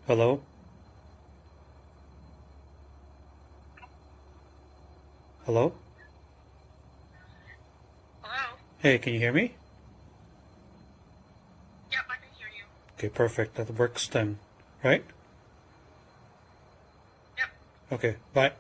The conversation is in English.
Hello? Hello? Hello? Hey, can you hear me? Yep, I can hear you. Okay, perfect. That works then, right? Yep. Okay, bye.